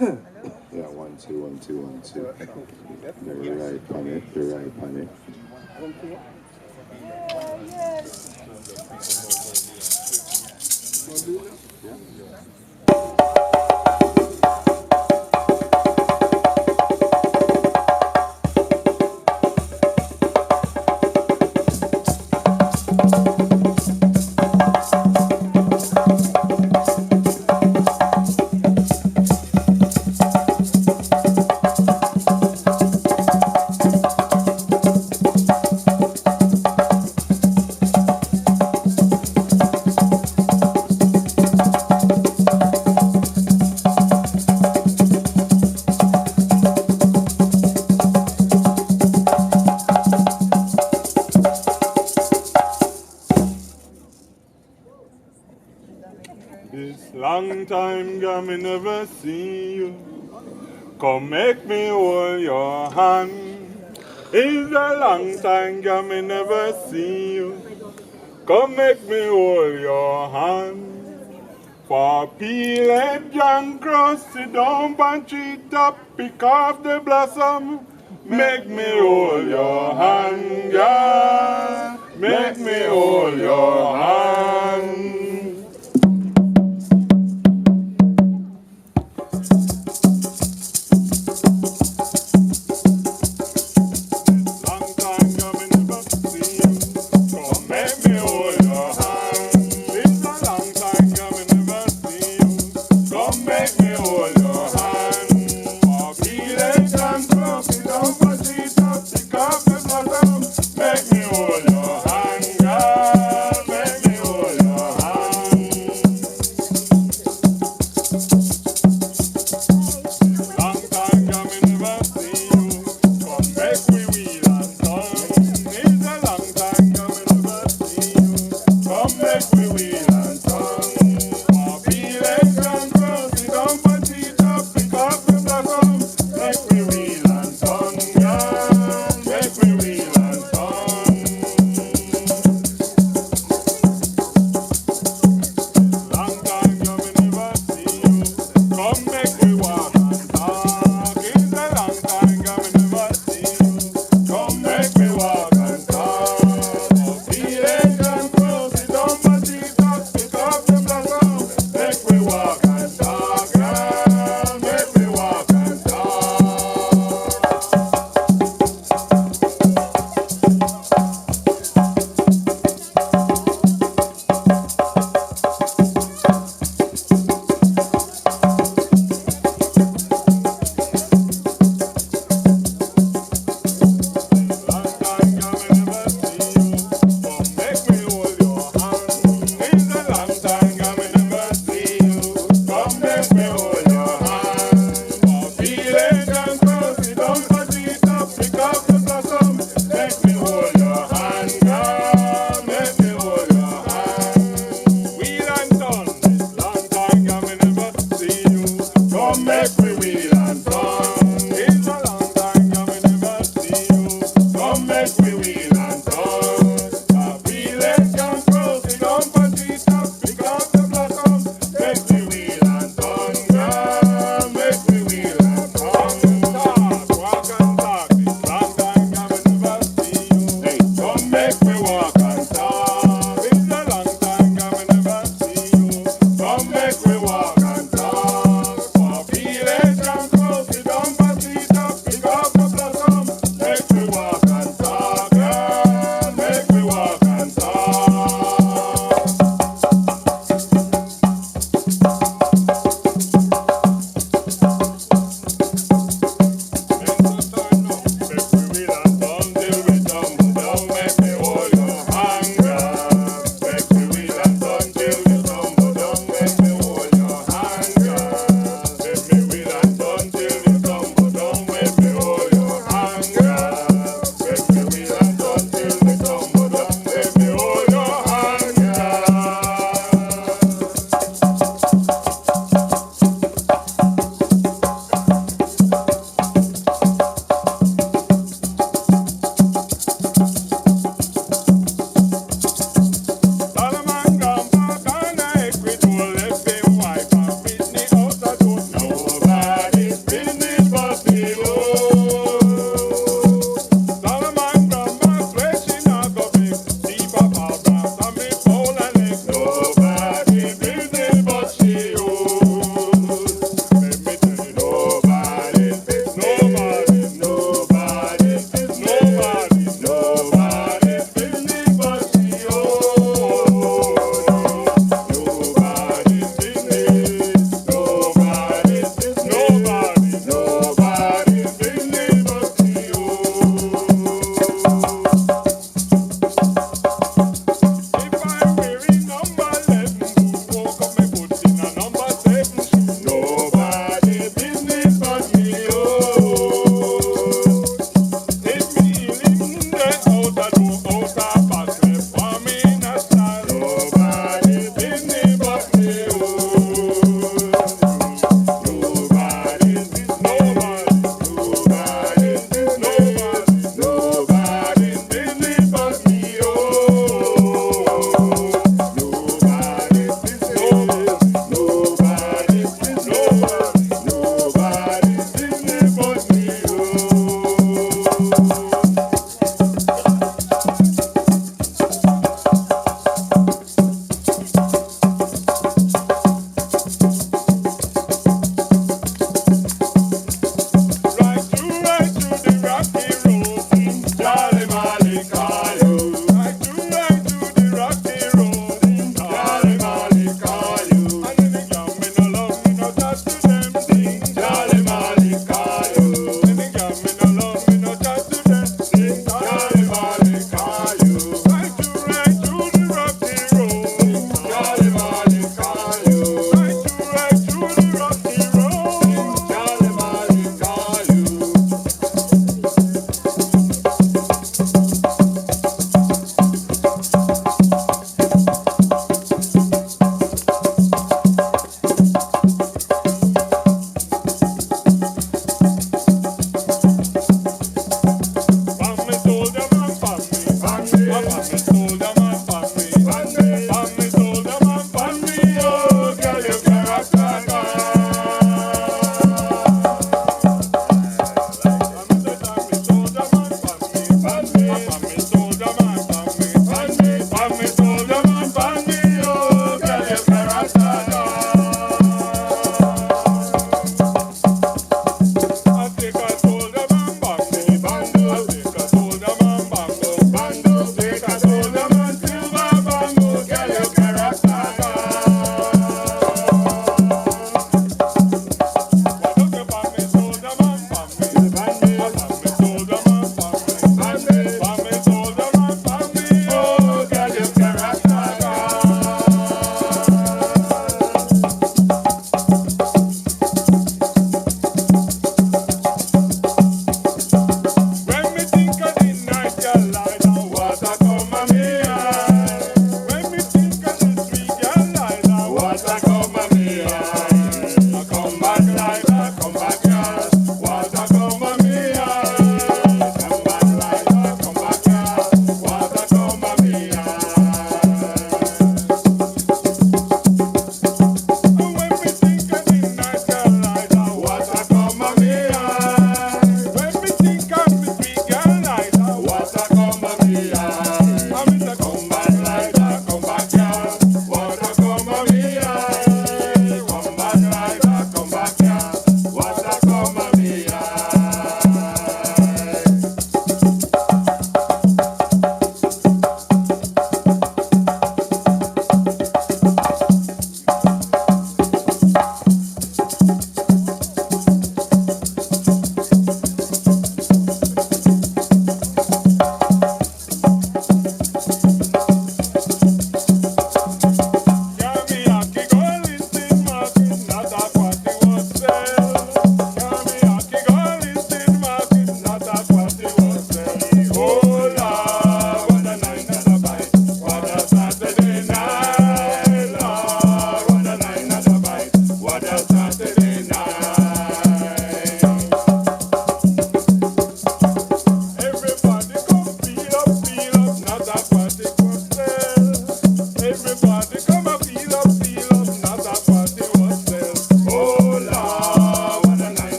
Yeah, 1 2 1 2 1 2. You're right on it. You're right on it. This long time girl me never see you. Come make me hold your hand. It's a long time girl me never see you. Come make me hold your hand. For peel and young cross, sit down and tree top, pick off the blossom. Make me hold your hand, girl. Make me hold your hand. Long time girl me never see you. Come make me hold your hand. It's a long time girl me never see you. Come make me hold your hand. For village and club, it don't but it up, pick up the blossom. Make me hold your hand, girl. Make me hold your hand.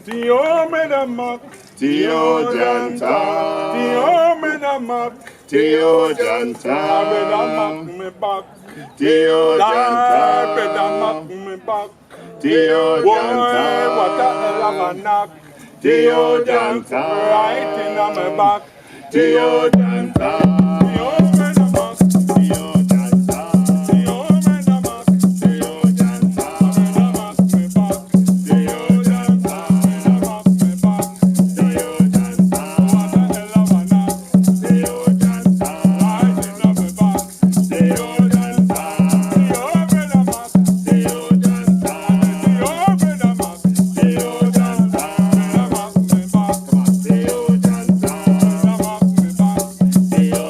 Tio me da mak. Tio Janta. Tio me da mak. Tio I Janta. better mak me back. Tio I Janta. better mak me back. Tio Boy, Janta. what a hell of a knock. Tio Janta Janta. right in on my back. Tio Janta. Tio me da mak. Tio Janta. Tio me da mak. Tio Janta. I better mak me back. Tio Janta. Mak me back. Tio Janta. What a hell of a knock. Tio Janta. Right in on my back. Tio Janta. Tio me da mak. Tio Janta. Tio me da mak. Tio Janta. Mak me back. Tio Janta. Mak me back. Tio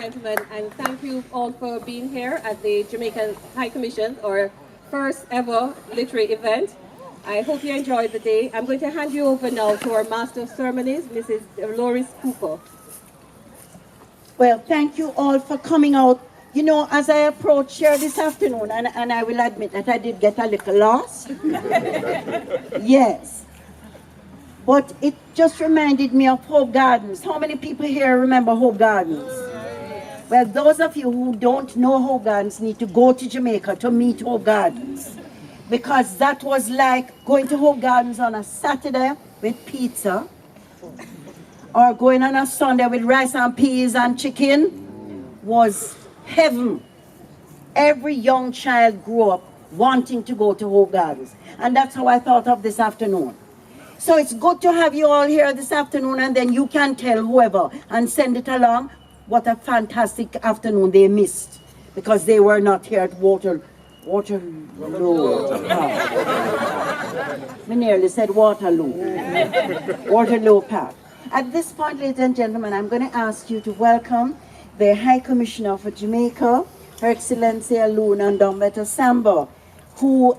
gentlemen, and thank you all for being here at the Jamaican High Commission, our first ever literary event. I hope you enjoyed the day. I'm going to hand you over now to our Master of Ceremonies, Mrs. Loris Cooper. Well, thank you all for coming out. You know, as I approached here this afternoon, and I will admit that I did get a little lost. Yes. But it just reminded me of Hope Gardens. How many people here remember Hope Gardens? Well, those of you who don't know Hope Gardens need to go to Jamaica to meet Hope Gardens. Because that was like going to Hope Gardens on a Saturday with pizza, or going on a Sunday with rice and peas and chicken was heaven. Every young child grew up wanting to go to Hope Gardens. And that's how I thought of this afternoon. So it's good to have you all here this afternoon, and then you can tell whoever and send it along what a fantastic afternoon they missed because they were not here at Waterlow Park. We nearly said Waterloo. Waterlow Park. At this point, ladies and gentlemen, I'm going to ask you to welcome the High Commissioner for Jamaica, Her Excellency Luna Ndombeta Samba, who,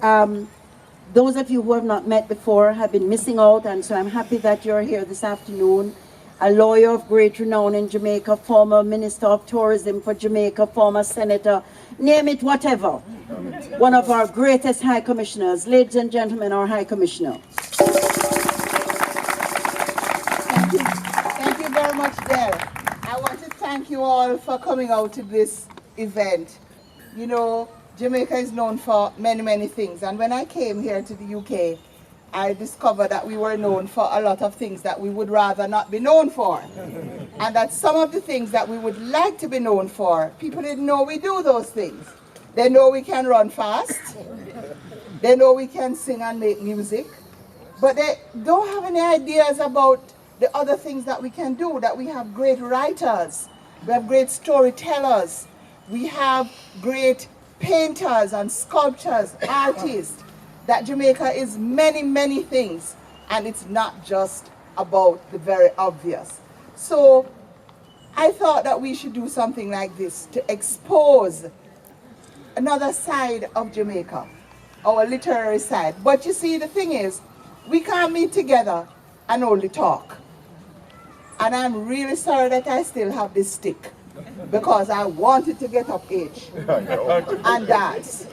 those of you who have not met before have been missing out, and so I'm happy that you're here this afternoon. A lawyer of great renown in Jamaica, former Minister of Tourism for Jamaica, former Senator, name it, whatever. One of our greatest High Commissioners. Ladies and gentlemen, our High Commissioner. Thank you very much, Del. I want to thank you all for coming out to this event. You know, Jamaica is known for many, many things. And when I came here to the UK, I discovered that we were known for a lot of things that we would rather not be known for. And that some of the things that we would like to be known for, people didn't know we do those things. They know we can run fast. They know we can sing and make music. But they don't have any ideas about the other things that we can do, that we have great writers, we have great storytellers, we have great painters and sculptors, artists, that Jamaica is many, many things, and it's not just about the very obvious. So I thought that we should do something like this to expose another side of Jamaica, our literary side. But you see, the thing is, we can't meet together and only talk. And I'm really sorry that I still have this stick, because I wanted to get up age and dance.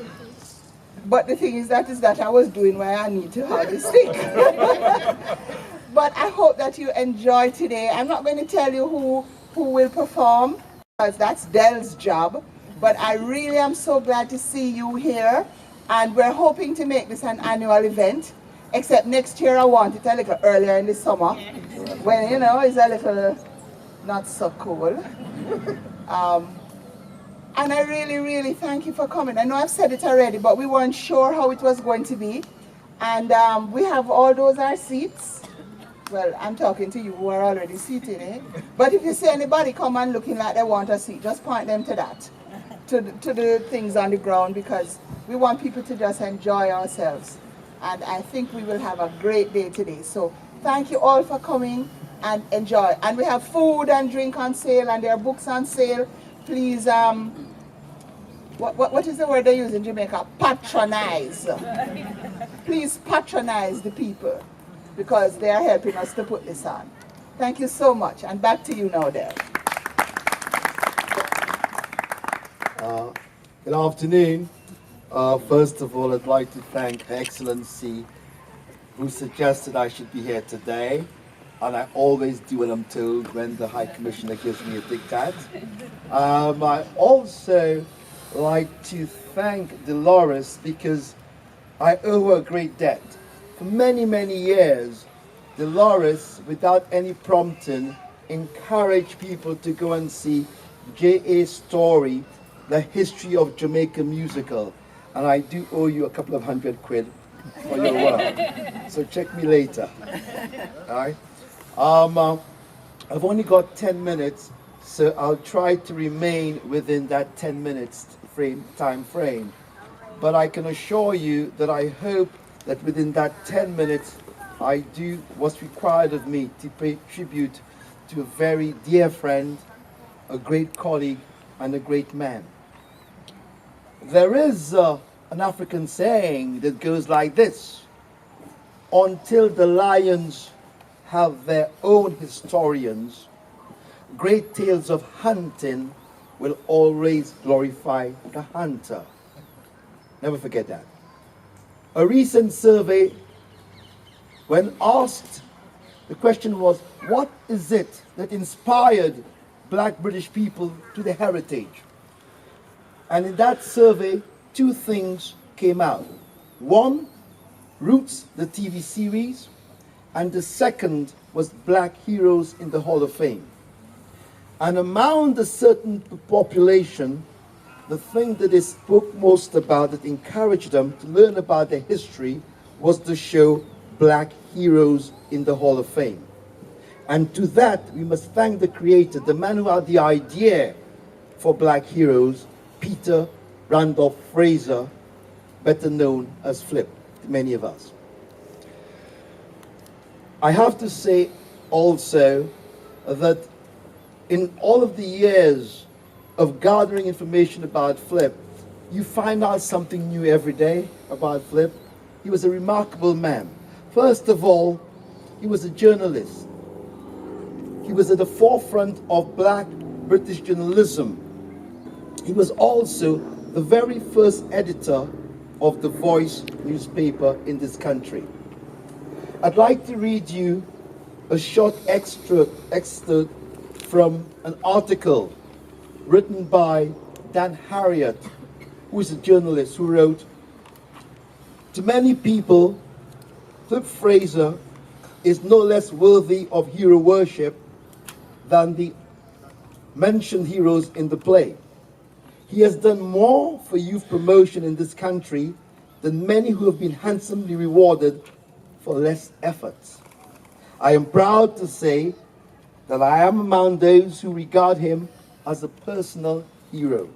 But the thing is that I was doing why I need to have this stick. But I hope that you enjoy today. I'm not going to tell you who will perform, because that's Del's job. But I really am so glad to see you here. And we're hoping to make this an annual event. Except next year I want it a little earlier in the summer, when, you know, it's a little not so cool. And I really, really thank you for coming. I know I've said it already, but we weren't sure how it was going to be. And we have all those are seats. Well, I'm talking to you who are already seated, eh? But if you see anybody come and looking like they want a seat, just point them to that, to the things on the ground, because we want people to just enjoy ourselves. And I think we will have a great day today. So thank you all for coming and enjoy. And we have food and drink on sale, and there are books on sale. Please, what is the word they use in Jamaica? Patronize. Please patronize the people, because they are helping us to put this on. Thank you so much. And back to you now, Dale. Good afternoon. First of all, I'd like to thank Her Excellency, who suggested I should be here today. And I always do what I'm told when the High Commissioner gives me a diktat. I also like to thank Dolores, because I owe her a great debt. For many, many years, Dolores, without any prompting, encouraged people to go and see J.A. Story, The History of Jamaica musical. And I do owe you a couple of £100 for your work. So check me later. All right? I've only got 10 minutes, so I'll try to remain within that 10 minutes time frame. But I can assure you that I hope that within that 10 minutes, I do what's required of me to pay tribute to a very dear friend, a great colleague, and a great man. There is an African saying that goes like this: until the lions have their own historians, great tales of hunting will always glorify the hunter. Never forget that. A recent survey, when asked, the question was, what is it that inspired black British people to their heritage? And in that survey, two things came out. One, Roots, the TV series, and the second was Black Heroes in the Hall of Fame. And among the certain population, the thing that they spoke most about, that encouraged them to learn about their history, was the show Black Heroes in the Hall of Fame. And to that, we must thank the creator, the man who had the idea for Black Heroes, Peter Randolph Fraser, better known as Flip to many of us. I have to say also that in all of the years of gathering information about Flip, you find out something new every day about Flip. He was a remarkable man. First of all, he was a journalist. He was at the forefront of black British journalism. He was also the very first editor of The Voice newspaper in this country. I'd like to read you a short excerpt from an article written by Dan Harriott, who is a journalist, who wrote, "To many people, Flip Fraser is no less worthy of hero worship than the mentioned heroes in the play. He has done more for youth promotion in this country than many who have been handsomely rewarded for less efforts. I am proud to say that I am among those who regard him as a personal hero,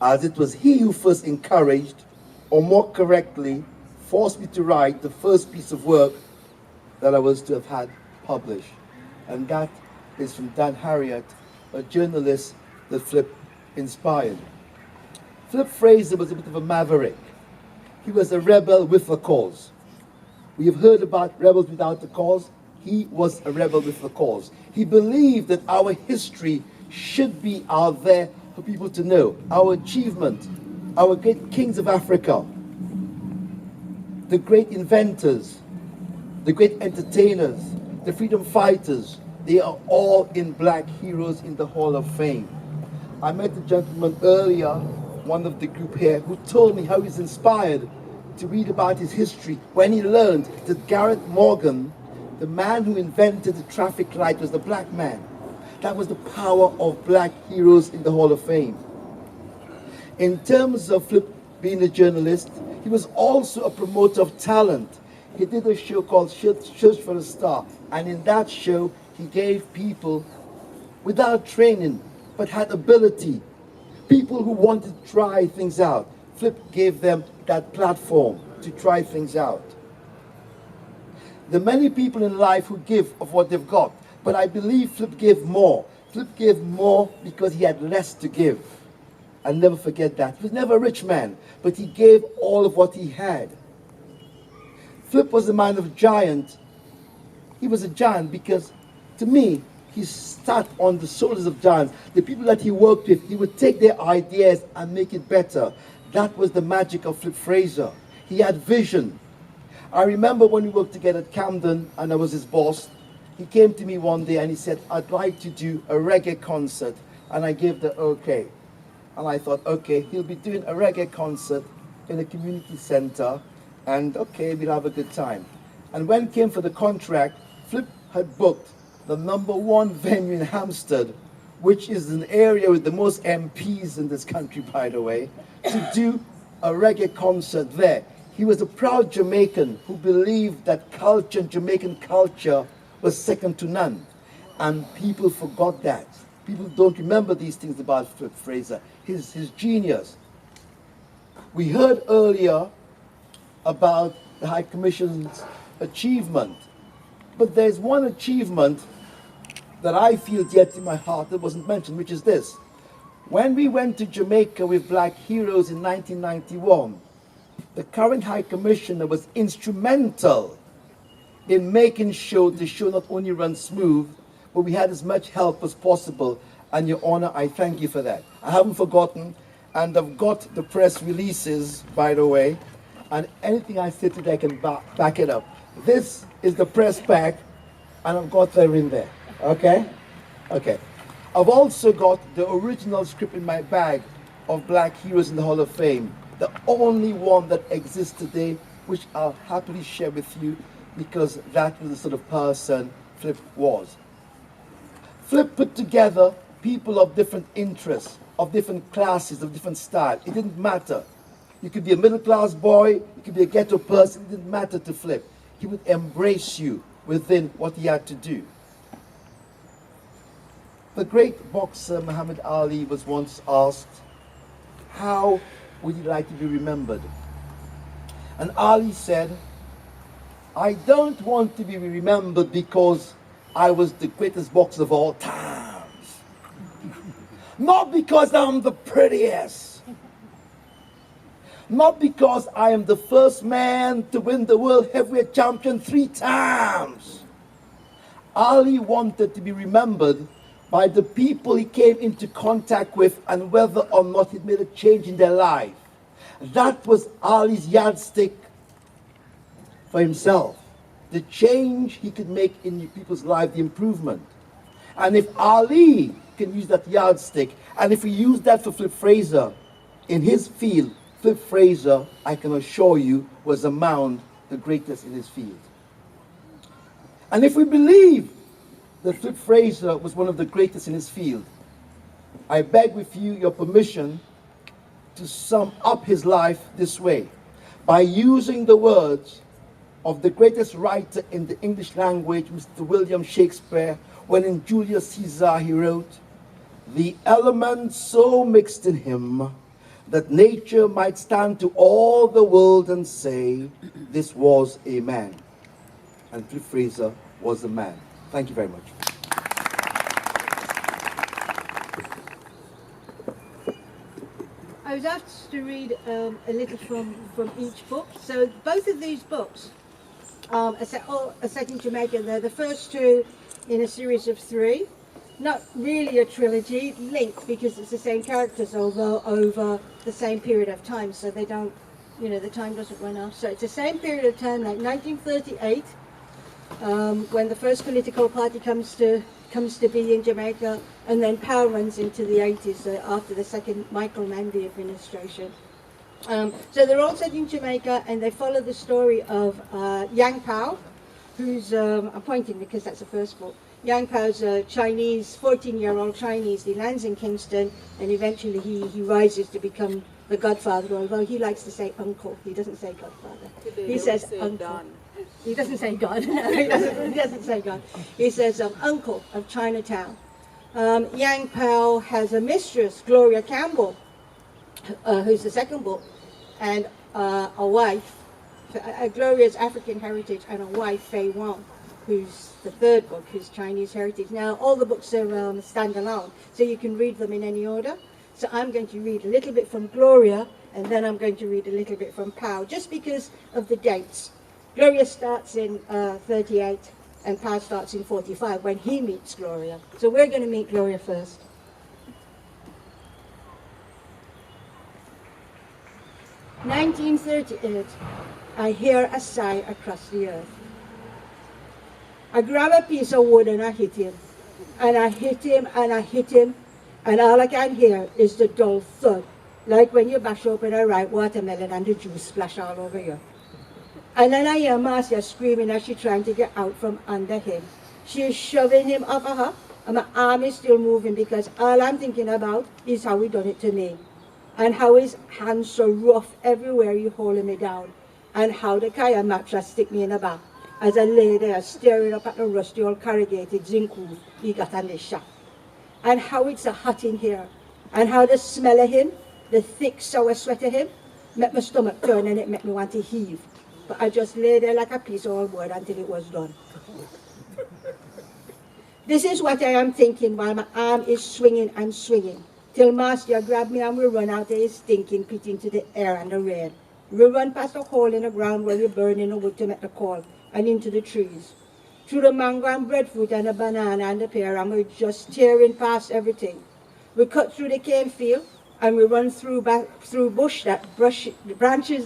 as it was he who first encouraged, or more correctly, forced me to write the first piece of work that I was to have had published." And that is from Dan Harriott, a journalist that Flip inspired. Flip Fraser was a bit of a maverick. He was a rebel with a cause. We have heard about rebels without a cause. He was a rebel with a cause. He believed that our history should be out there for people to know. Our achievement, our great kings of Africa, the great inventors, the great entertainers, the freedom fighters, they are all in Black Heroes in the Hall of Fame. I met a gentleman earlier, one of the group here, who told me how he was inspired to read about his history when he learned that Garrett Morgan, the man who invented the traffic light, was the black man. That was the power of Black Heroes in the Hall of Fame. In terms of Flip being a journalist, he was also a promoter of talent. He did a show called Search for a Star, and in that show, he gave people without training, but had ability, people who wanted to try things out. Flip gave them that platform to try things out. There are many people in life who give of what they've got, but I believe Flip gave more. Flip gave more because he had less to give. I'll never forget that. He was never a rich man, but he gave all of what he had. Flip was a man of giant. He was a giant because, to me, he sat on the shoulders of giants. The people that he worked with, he would take their ideas and make it better. That was the magic of Flip Fraser. He had vision. I remember when we worked together at Camden and I was his boss, he came to me one day and he said, "I'd like to do a reggae concert." And I gave the okay. And I thought, okay, he'll be doing a reggae concert in a community center, and okay, we'll have a good time. And when it came for the contract, Flip had booked the #1 venue in Hampstead, which is an area with the most MPs in this country, by the way, to do a reggae concert there. He was a proud Jamaican who believed that culture, Jamaican culture, was second to none. And people forgot that. People don't remember these things about Flip Fraser, his genius. We heard earlier about the High Commission's achievement, but there's one achievement that I feel dear to my heart that wasn't mentioned, which is this. When we went to Jamaica with Black Heroes in 1991, the current High Commissioner was instrumental in making sure the show not only ran smooth, but we had as much help as possible. And Your Honor, I thank you for that. I haven't forgotten, and I've got the press releases, by the way, and anything I say today I can back it up. This is the press pack, and I've got them in there, okay? Okay. I've also got the original script in my bag of Black Heroes in the Hall of Fame, the only one that exists today, which I'll happily share with you, because that was the sort of person Flip was. Flip put together people of different interests, of different classes, of different style. It didn't matter. You could be a middle-class boy, you could be a ghetto person, it didn't matter to Flip. He would embrace you within what he had to do. The great boxer Muhammad Ali was once asked, how would you like to be remembered? And Ali said, I don't want to be remembered because I was the greatest boxer of all times. Not because I'm the prettiest. Not because I am the first man to win the world heavyweight champion 3 times. Ali wanted to be remembered by the people he came into contact with and whether or not it made a change in their life. That was Ali's yardstick for himself. The change he could make in people's lives, the improvement. And if Ali can use that yardstick, and if we use that for Flip Fraser, in his field, Flip Fraser, I can assure you, was among the greatest in his field. And if we believe that Flip Fraser was one of the greatest in his field, I beg with you your permission to sum up his life this way, by using the words of the greatest writer in the English language, Mr. William Shakespeare, when in Julius Caesar he wrote, the elements so mixed in him that nature might stand to all the world and say, this was a man. And Flip Fraser was a man. Thank you very much. I was asked to read a little from each book. So both of these books are set in Jamaica. They're the first 2 in a series of 3. Not really a trilogy, linked because it's the same characters, although over the same period of time. So they don't, the time doesn't run off. So it's the same period of time, like 1938, when the first political party comes to be in Jamaica, and then power runs into the 80s after the second Michael Mandy administration. So they're all set in Jamaica, and they follow the story of Yang Pao, who's, I'm pointing because that's the first book. Yang Pao's a Chinese, 14-year-old Chinese. He lands in Kingston, and eventually he rises to become the godfather, although he likes to say uncle. He doesn't say godfather. He says uncle. He doesn't say God. No, he doesn't say God. He says uncle of Chinatown. Yang Pao has a mistress, Gloria Campbell, who's the second book, and a wife, Gloria's African heritage, and a wife, Fei Wong, who's the third book, who's Chinese heritage. Now, all the books are standalone, so you can read them in any order. So I'm going to read a little bit from Gloria, and then I'm going to read a little bit from Pao, just because of the dates. Gloria starts in 38, and Pao starts in 45, when he meets Gloria. So we're going to meet Gloria first. "1938, I hear a sigh across the earth. I grab a piece of wood and I hit him. And I hit him and I hit him. And all I can hear is the dull thud, like when you bash open a ripe watermelon and the juice splash all over you. And then I hear Marcia screaming as she's trying to get out from under him. She is shoving him off of her, and my arm is still moving because all I'm thinking about is how he done it to me. And how his hands so rough everywhere you holding me down. And how the kaya mattress stick me in the back as I lay there staring up at the rusty old corrugated zinc roof he got on this shop. And how it's so hot in here. And how the smell of him, the thick sour sweat of him, made my stomach turn and it made me want to heave. But I just lay there like a piece of old wood until it was done. This is what I am thinking while my arm is swinging and swinging, till Master grabbed me and we run out of his stinking pit into the air and the rain. We run past a hole in the ground where we're burning the wood to make the call, and into the trees. Through the mango and breadfruit and the banana and the pear, and we're just tearing past everything. We cut through the cane field, and we run through branches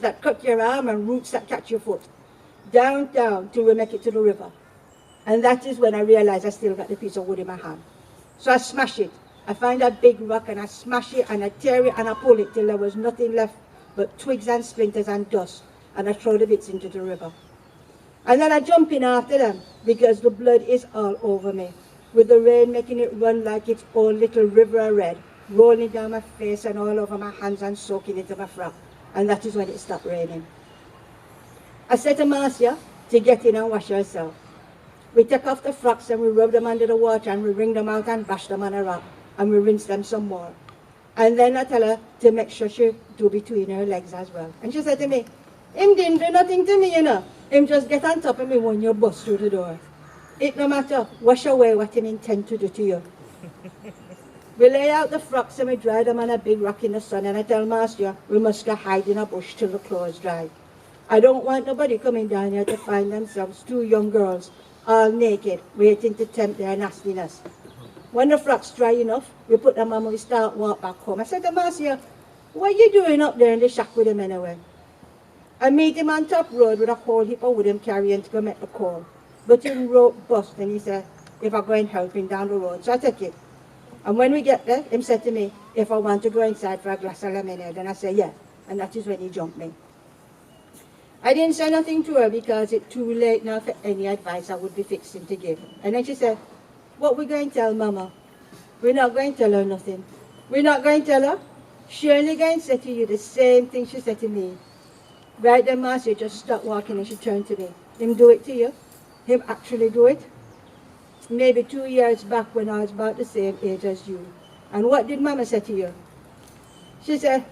that cut your arm and roots that catch your foot. Down, till we make it to the river. And that is when I realized I still got the piece of wood in my hand. So I smash it. I find a big rock and I smash it and I tear it and I pull it till there was nothing left but twigs and splinters and dust. And I throw the bits into the river. And then I jump in after them because the blood is all over me, with the rain making it run like its own little river of red, rolling down my face and all over my hands and soaking into my frock. And that is when it stopped raining. I said to Marcia to get in and wash herself. We take off the frocks and we rub them under the water and we wring them out and bash them on a rock and we rinse them some more. And then I tell her to make sure she do between her legs as well. And she said to me, him didn't do nothing to me, you know. Him just get on top of me when you bust through the door. It no matter, wash away what him intend to do to you. We lay out the frocks and we dry them on a big rock in the sun, and I tell Master we must go hide in a bush till the clothes dry. I don't want nobody coming down here to find themselves two young girls all naked, waiting to tempt their nastiness. When the frocks dry enough, we put them on and we start walk back home. I said to Marcia, what are you doing up there in the shack with him anyway? I meet him on top road with a whole heap of wood him carrying to go make the call. But him rope bust and he said, if I go and help him down the road. So I take it. And when we get there, him said to me, if I want to go inside for a glass of lemonade, and I said, yeah. And that is when he jumped me. I didn't say nothing to her because it's too late now for any advice I would be fixing to give. And then she said, what we going to tell Mama? We're not going to tell her nothing. We're not going to tell her. She only going to say to you the same thing she said to me. Right then, Marcia just stopped walking and she turned to me. Him do it to you? Him actually do it? Maybe 2 years back when I was about the same age as you. And what did Mama say to you? She said,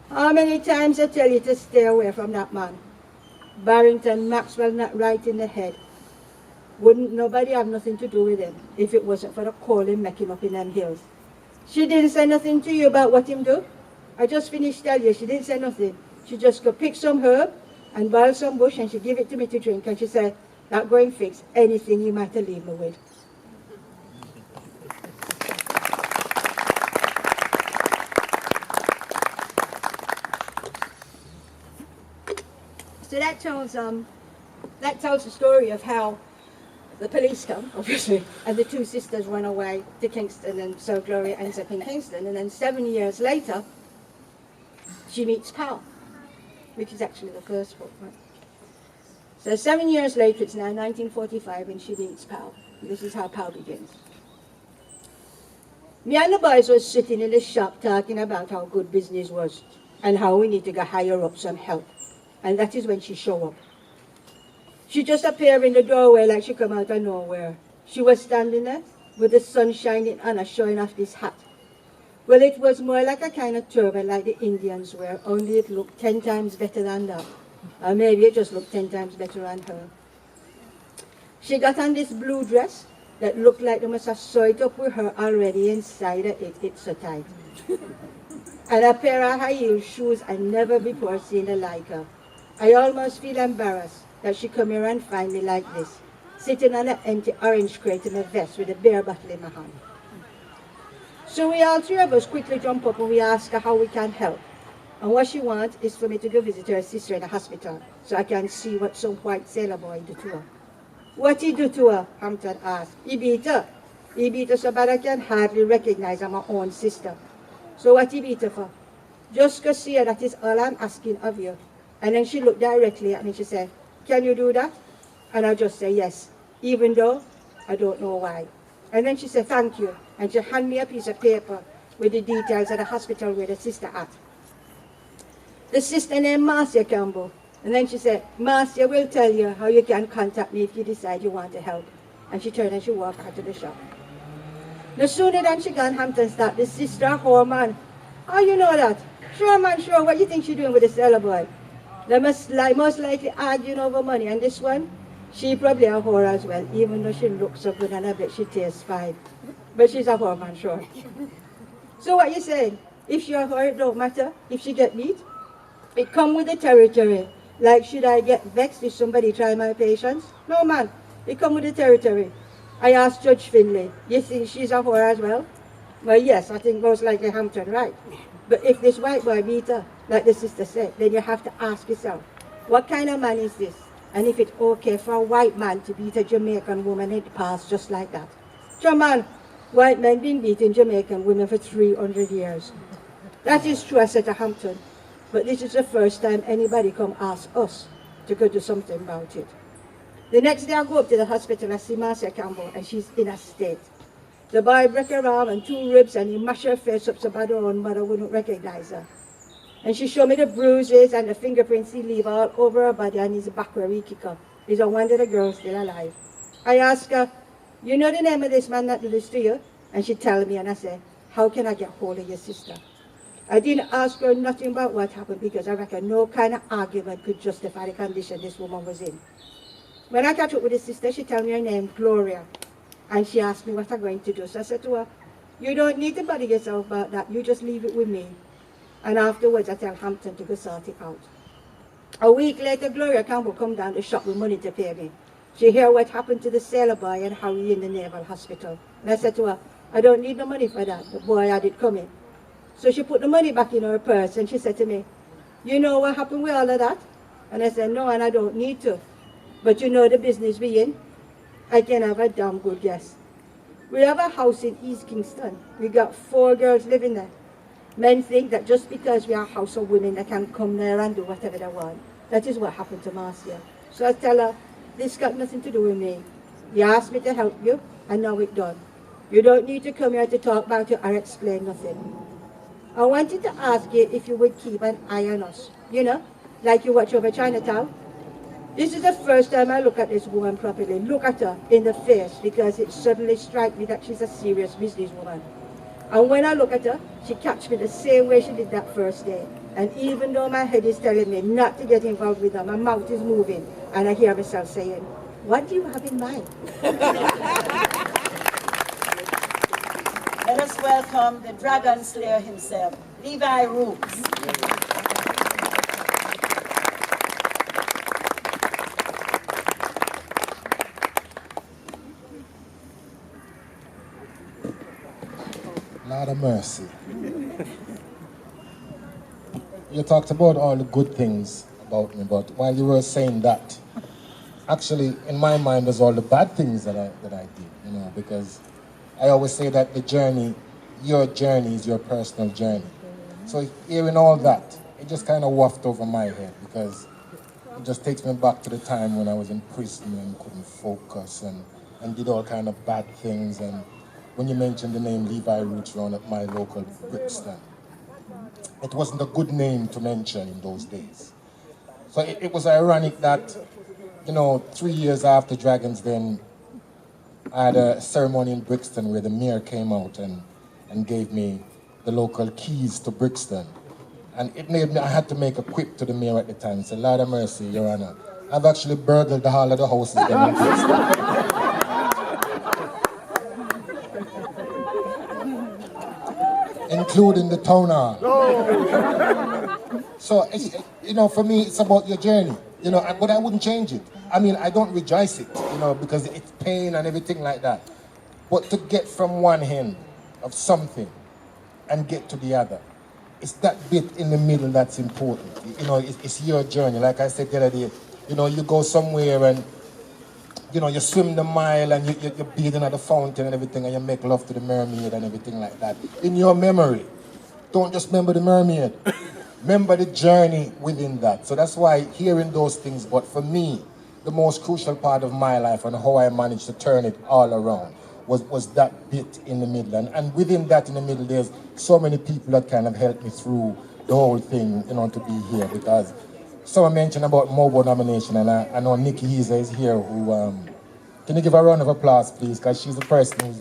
how many times I tell you to stay away from that man? Barrington Maxwell not right in the head. Wouldn't nobody have nothing to do with him if it wasn't for the calling making up in them hills. She didn't say nothing to you about what him do? I just finished telling you, she didn't say nothing. She just go pick some herb and boil some bush and she give it to me to drink and she said, that going fix anything you might have leave me with. So that tells the story of how the police come, obviously, and the two sisters run away to Kingston, and so Gloria ends up in Kingston, and then 7 years later, she meets Pal, which is actually the first book, right? So 7 years later, it's now 1945, and she meets Pal. This is how Pal begins. Me and the boys were sitting in the shop talking about how good business was, and how we need to go hire up some help. And that is when she showed up. She just appeared in the doorway like she come out of nowhere. She was standing there with the sun shining on her, showing off this hat. Well, it was more like a kind of turban like the Indians wear, only it looked 10 times better than that. Or maybe it just looked 10 times better on her. She got on this blue dress that looked like they must have sewed it up with her already inside of it. It's so tight. And a pair of high heel shoes I never before seen the like her. I almost feel embarrassed that she come here and find me like this, sitting on an empty orange crate in a vest with a beer bottle in my hand. So we all three of us quickly jump up and we ask her how we can help. And what she wants is for me to go visit her sister in the hospital so I can see what some white sailor boy do to her. What he do to her? Hampton asked. He beat her. He beat her so bad I can hardly recognize her my own sister. So what he beat her for? Just go see her, that is all I'm asking of you. And then she looked directly at me, she said, can you do that? And I just say yes, even though I don't know why. And then she said, thank you. And she handed me a piece of paper with the details of the hospital where the sister at. The sister named Marcia Campbell. And then she said, Marcia will tell you how you can contact me if you decide you want to help. And she turned and she walked out to the shop. No sooner than she gone, Hampton start, the sister, oh man, how you know that? Sure man, sure, what you think she doing with the sailor boy? They most likely arguing over money, and this one, She probably a whore as well, even though she looks so good and I bet she tastes fine. But she's a whore, man, sure. So what you saying? If she a whore, it don't matter if she get beat. It come with the territory. Like, should I get vexed if somebody try my patience? No, man. It come with the territory. I asked Judge Finlay, you think she's a whore as well? Well, yes, I think most likely Hampton, right. But if this white boy beat her, like the sister said, then you have to ask yourself, what kind of man is this? And if it's okay for a white man to beat a Jamaican woman in the past just like that. So, man, white men been beating Jamaican women for 300 years. That is true, I said to Hampton. But this is the first time anybody come ask us to go do something about it. The next day I go up to the hospital, I see Marcia Campbell, and she's in a state. The boy break her arm and 2 ribs, and he mash her face up so bad her own mother wouldn't recognize her. And she showed me the bruises and the fingerprints he leave all over her body and his back where he kick her. It's a wonder the girl's still alive. I ask her, you know the name of this man that did this to you? And she tell me, and I say, how can I get hold of your sister? I didn't ask her nothing about what happened because I reckon no kind of argument could justify the condition this woman was in. When I catch up with the sister, she tell me her name, Gloria. And she asked me what I'm going to do. So I said to her, you don't need to bother yourself about that. You just leave it with me. And afterwards, I tell Hampton to go sort it out. A week later, Gloria Campbell come down the shop with money to pay me. She hear what happened to the sailor boy and how he in the naval hospital. And I said to her, I don't need no money for that. The boy had it coming. So she put the money back in her purse and she said to me, you know what happened with all of that? And I said, no, and I don't need to. But you know the business we in? I can have a damn good guess. We have a house in East Kingston. We got 4 girls living there. Men think that just because we are a house of women, they can come there and do whatever they want. That is what happened to Marcia. So I tell her, this got nothing to do with me. You asked me to help you, and now it's done. You don't need to come here to talk about it or explain nothing. I wanted to ask you if you would keep an eye on us, you know, like you watch over Chinatown. This is the first time I look at this woman properly, look at her in the face, because it suddenly strikes me that she's a serious businesswoman. And when I look at her, she catches me the same way she did that first day. And even though my head is telling me not to get involved with her, my mouth is moving, and I hear myself saying, what do you have in mind? Let us welcome the dragon slayer himself, Levi Roots. Lord of mercy. You talked about all the good things about me, but while you were saying that, actually, in my mind, there's all the bad things that I did, you know, because I always say that the journey, your journey is your personal journey. So hearing all that, it just kind of wafted over my head because it just takes me back to the time when I was in prison and couldn't focus and did all kind of bad things. And when you mentioned the name Levi Roots around at my local Brixton, it wasn't a good name to mention in those days. So it was ironic that, you know, 3 years after Dragons Den, I had a ceremony in Brixton where the mayor came out and gave me the local keys to Brixton. And it made me, I had to make a quip to the mayor at the time and say, Lord of mercy, Your Honor, I've actually burgled the whole of the houses down in Brixton. Including the town hall. So, it's, you know, for me, it's about your journey, you know, but I wouldn't change it. I mean, I don't rejoice it, you know, because it's pain and everything like that. But to get from one end of something and get to the other, it's that bit in the middle that's important. You know, it's your journey. Like I said the other day, you know, you go somewhere and, you know, you swim the mile and you're bathing at the fountain and everything and you make love to the mermaid and everything like that. In your memory, don't just remember the mermaid. Remember the journey within that. So that's why hearing those things, but for me, the most crucial part of my life and how I managed to turn it all around was that bit in the middle. And within that in the middle, there's so many people that kind of helped me through the whole thing, you know, to be here. Because someone mentioned about Mobo nomination, and I know Nikki Heezer is here who, can you give a round of applause, please? Because she's the person who's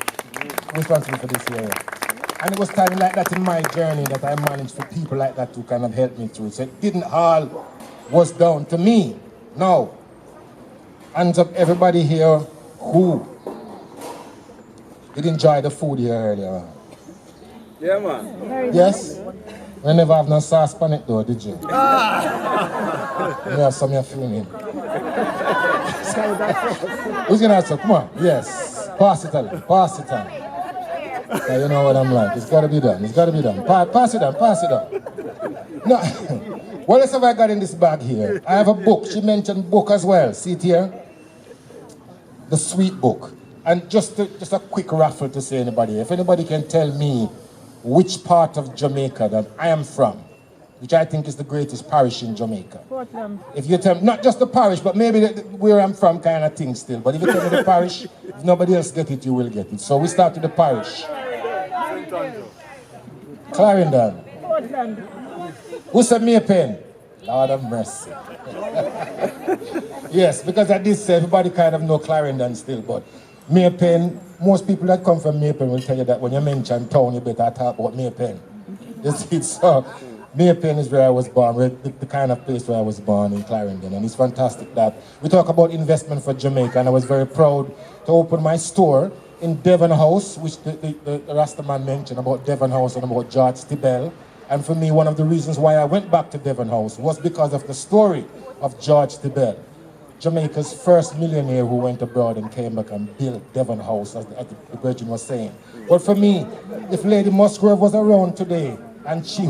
responsible for this here. And it was time like that in my journey that I managed for people like that to kind of help me through. So it didn't all was down to me. No. Hands up everybody here who did enjoy the food here earlier. Yeah, man. Yes? We never have no sauce on it though, did you? You have some you're feeling. Who's gonna answer? Come on. Yes. Pass it on. Pass it on. Now you know what I'm like. It's gotta be done. It's gotta be done. Pass it on. Pass it on. No. What else have I got in this bag here? I have a book. She mentioned book as well. See it here? The sweet book. And just a quick raffle to say anybody. If anybody can tell me which part of Jamaica that I am from, which I think is the greatest parish in Jamaica. Portland. If you tell me, not just the parish, but maybe where I'm from kind of thing still. But if you tell me the parish, if nobody else get it, you will get it. So we start with the parish. Clarendon. Portland. Who said me a pen? Lord of mercy. Yes, because I did say everybody kind of know Clarendon still, but Maypen, most people that come from Maypen will tell you that when you mention town, you better talk about Maypen. You see, so Maypen is where I was born, the kind of place where I was born in Clarendon, and it's fantastic that we talk about investment for Jamaica, and I was very proud to open my store in Devon House, which the Rastaman mentioned about Devon House and about George Tibel. And for me, one of the reasons why I went back to Devon House was because of the story of George Tibel, Jamaica's first millionaire who went abroad and came back and built Devon House, as the Virgin was saying. But for me, if Lady Musgrave was around today, and she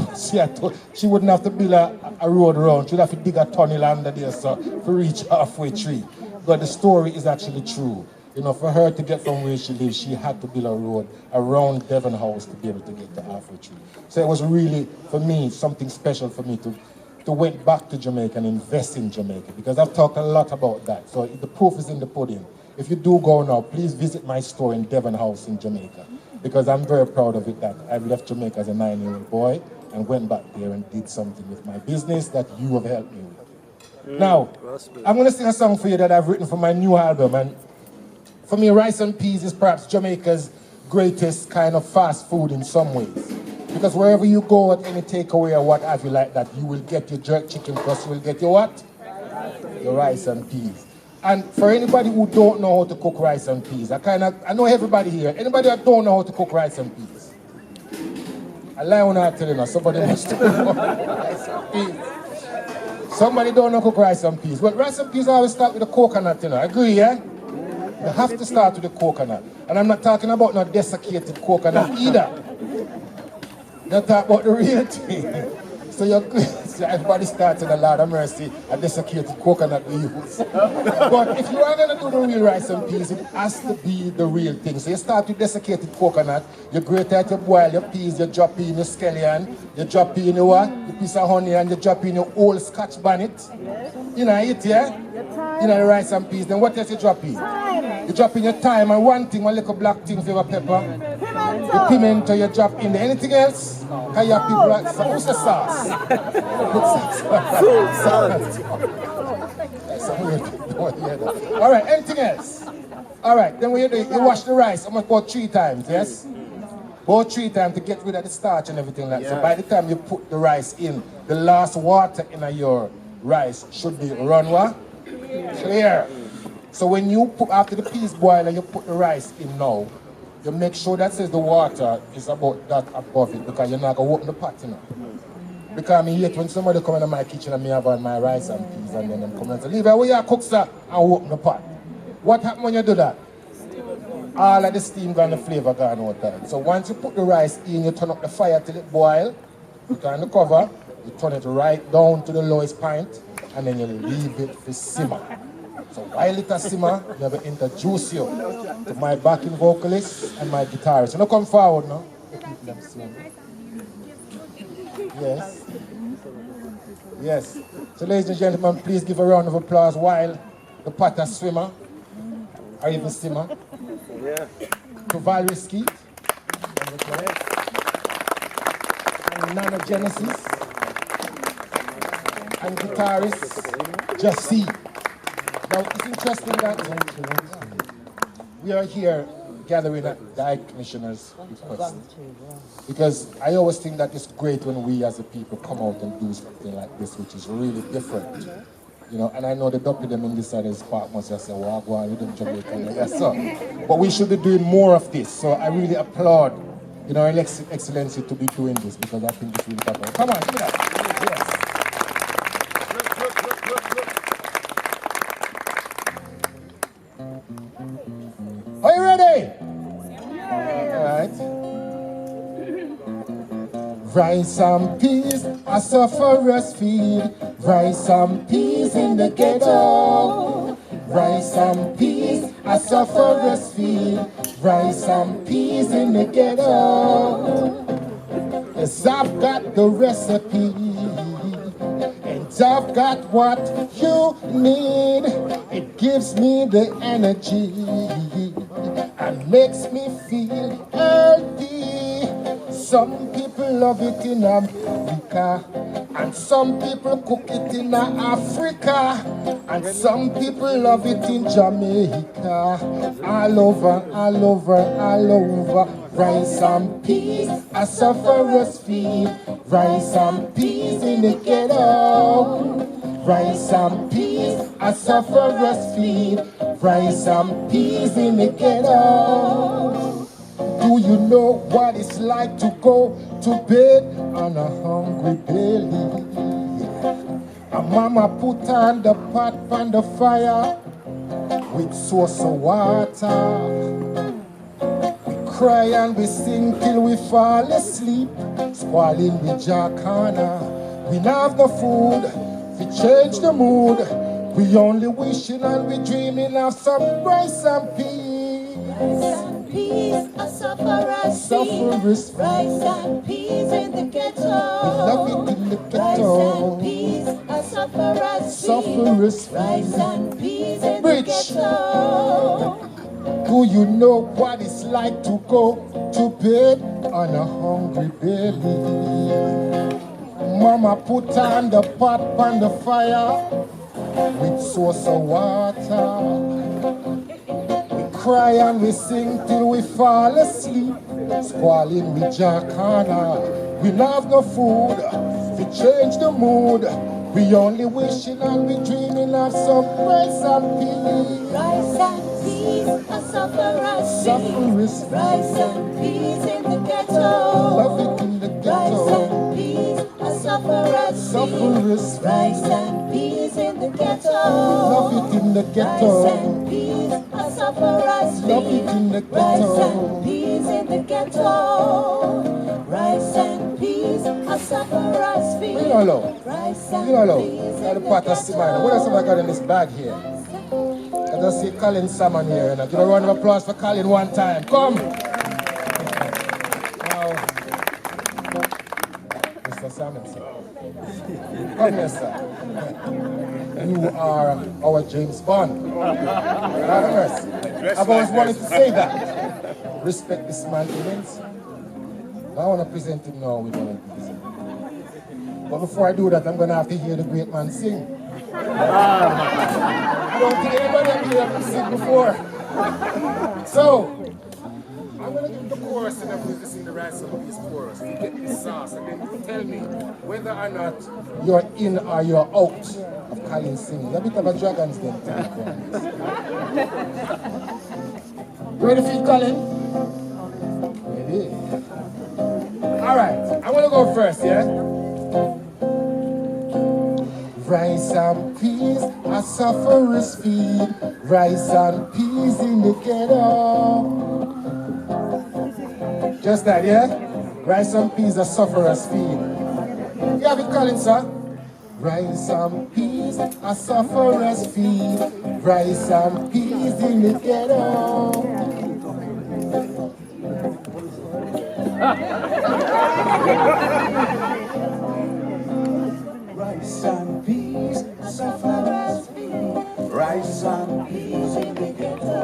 wouldn't have to build a road around, she'd have to dig a tunnel under there so to reach halfway tree. But the story is actually true. You know, for her to get from where she lives, she had to build a road around Devon House to be able to get to halfway tree. So it was really, for me, something special for me to went back to Jamaica and invest in Jamaica, because I've talked a lot about that. So the proof is in the pudding. If you do go now, please visit my store in Devon House in Jamaica, because I'm very proud of it that I left Jamaica as a 9-year-old boy and went back there and did something with my business that you have helped me with. Now, I'm going to sing a song for you that I've written for my new album, and for me, rice and peas is perhaps Jamaica's greatest kind of fast food in some ways. Because wherever you go at any takeaway or what have you like that, you will get your jerk chicken, plus you will get your what? Your rice and peas. And for anybody who don't know how to cook rice and peas, I know everybody here. Anybody that don't know how to cook rice and peas? I lie on that telling us, somebody must know rice and peas. Somebody don't know how to cook rice and peas. Well, rice and peas always start with the coconut, you know. Agree, yeah? You have to start with the coconut. And I'm not talking about no desiccated coconut either. They talk about the real thing. So everybody starts in a Lord of mercy, a desiccated coconut we use. But if you are going to do the real rice and peas, it has to be the real thing. So you start with desiccated coconut, you grate out, you boil your peas, you drop in your scallion, you drop in your what? Your piece of honey, and you drop in your old Scotch bonnet. You know it, yeah? You know the rice and peas. Then what else you drop in? You drop in your thyme, and one little black thing for your pepper. The pimento you drop in there. Anything else? Kayapi black sauce. What's the sauce? All right, anything else? All right, then what you do, you wash the rice almost about 3 times, yes? About 3 times to get rid of the starch and everything like that. So by the time you put the rice in, the last water in your rice should be run what? Clear. So when you put, after the peas boil and you put the rice in now, you make sure that says the water is about that above it, because you're not going to open the pot, you know. Because I hate when somebody come into my kitchen and me have on my rice and peas and then them come and say, leave it where you cook, sir, and open the pot. What happens when you do that? All of the steam gone, the flavor gone out of it. So once you put the rice in, you turn up the fire till it boil, you turn the cover, you turn it right down to the lowest point, and then you leave it to simmer. So while it simmer, you have to introduce you to my backing vocalist and my guitarist. You know, come forward now. Yes. Yes. So ladies and gentlemen, please give a round of applause while the pot is swimmer, or even simmer. Yeah. To Valerie Skeet, and Nana Genesis, and guitarist Jesse. Now it's interesting that we are here gathering at the High Commissioner's request, because I always think that it's great when we as a people come out and do something like this, which is really different. You know, and I know the dumpy them in this side of this park must just say, well, go on with them Jamaican. Yes, sir. But we should be doing more of this. So I really applaud, you know, Her Excellency to be doing this because I think it's really important. Come on, give me that. Yes. Are you ready? All right. Rice and peas, a sufferers feed. Rice and peas in the ghetto. Rice and peas, a sufferers feed. Rice and peas in the ghetto. Yes, I've got the recipe, and I've got what you need. It gives me the energy and makes me feel healthy. Some people love it in America, and some people cook it in Africa, and some people love it in Jamaica. All over, all over, all over. Rice and peas, a sufferers feed. Rice and peas in the ghetto. Rice and peas, a sufferers feed. Rice and peas in the ghetto. Do you know what it's like to go to bed on a hungry belly? A mama put on the pot on the fire with source of water. We cry and we sing till we fall asleep, squalling with Jacana. We don't have no food, we change the mood. We only wishing and we dreaming of some rice and peas. Rice and peas, a sufferer's feed. Rice and peas in the ghetto. We love it in the ghetto. Rice and peas, a sufferer's feed. Rice and peas in the ghetto. Do you know what it's like to go to bed on a hungry belly? Mama put on the pot on the fire with source of water. We cry and we sing till we fall asleep, squalling with Jacana. We love no food, we change the mood. We only wishing and we dreaming of some rice and peas. Rice and peas, a sufferer's feed. Rice and peas in the ghetto. Love it in the ghetto. Rice and peas, a sufferer's feed. Rice and peas in the ghetto. Love it in the ghetto. Rice and peas, a sufferer's feed. Love it in the ghetto. Rice and peas in the ghetto. Rice and peas, a sufferer's feed. You know, Rice you and know, peas got in the the pot of Simon. What else have I got in this bag here? I just see Colin Salmon here, and I give a round of applause for Colin one time. Come! Now, Mr. Salmon, sir. Come here, sir. You are our James Bond. I've always wanted to say that. Respect this man immense. I want to present him now with one of these. But before I do that, I'm going to have to hear the great man sing. I don't think anybody up here has sing before. So, I'm going to give the chorus and I'm going to sing the rest of this chorus to get this sauce. And then you tell me whether or not you're in or you're out of Colin singing. A bit of a Dragon's Den thing. Ready for you, Colin? Ready? All right, I'm going to go first, yeah? Rice and peas, a sufferer's feed. Rice and peas in the ghetto. Just that, yeah? Rice and peas, a sufferer's feed. You have it, Colin, sir? Rice and peas, a sufferer's feed. Rice and peas in the ghetto. Rice and peas, sufferer's feed. Rice and peas in the ghetto.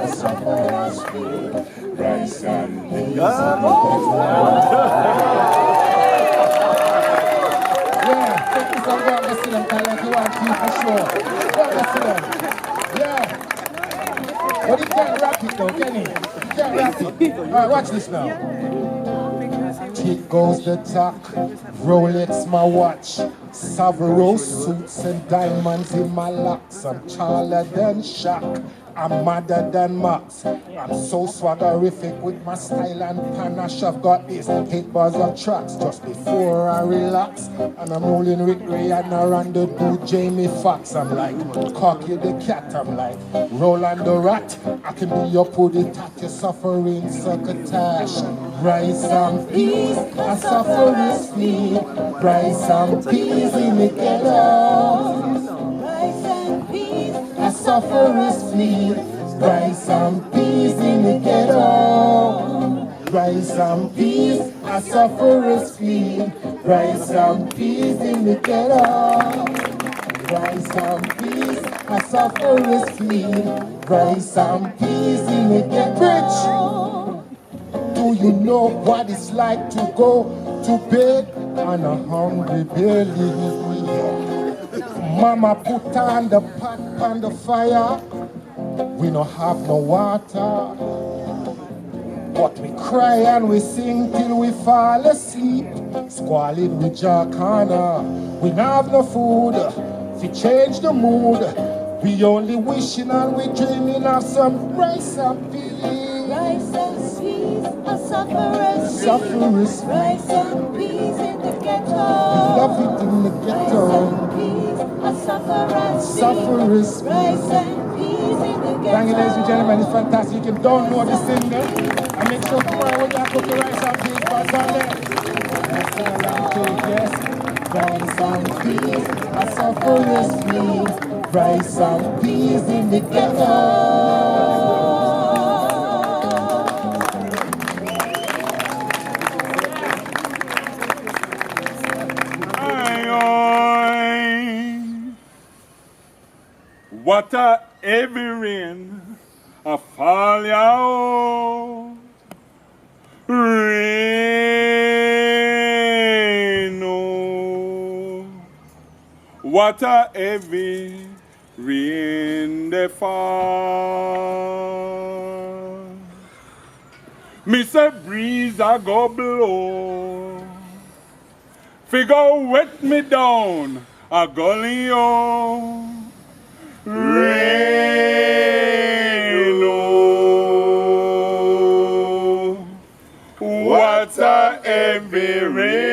Sufferer's feed. Rice and peas in the ghetto. Yeah, take this and go and listen them, Colin, if you want to for sure. Go and listen them. Yeah. But you can't rap it though, can you? You can't rap it. Alright, watch this now. Tick goes the talk, Rolex my watch, Savaro suits and diamonds in my locks. I'm taller than Shaq. I'm madder than Max. I'm so swaggerific with my style and panache. I've got these 8 bars of tracks just before I relax. And I'm rolling with Rihanna and the dude Jamie Foxx. I'm like Cocky the cat. I'm like Roland the rat. I can be your puddy tat. You're suffering succotash. Rice and peas, I suffer is feed. Rice and peas in the ghetto. Rice and peas, I suffer is feed. Rice and peas in the ghetto. Rice and peas, I suffer is feed. Rice and peas in the ghetto. Rice and peas, I suffer is feed. Rice and peas in the ghetto. Do you know what it's like to go to bed on a hungry belly? Mama put on the pot on the fire. We don't have no water, but we cry and we sing till we fall asleep. Squalid with Jacana. We don't have no food. If we change the mood, we only wishing and we dreaming of some rice and peas. rice and peas, a sufferer's Sufferers. rice and peas in the ghetto. Love it in the ghetto. A sufferer's Sufferers. rice and peas in the ghetto. Thank you, ladies and gentlemen. It's fantastic. You can download the single and make sure tomorrow when you cook the rice and peas, but on there. Let's sing along to it, yes. Rice and peas, a sufferer's feed. Rice and peas in the ghetto. What a heavy rain, a fall out. Rain, oh. What a heavy rain they fall. Miss a breeze I go blow. Figure wet me down a gully, oh. Rain, oh, what a heavy rain.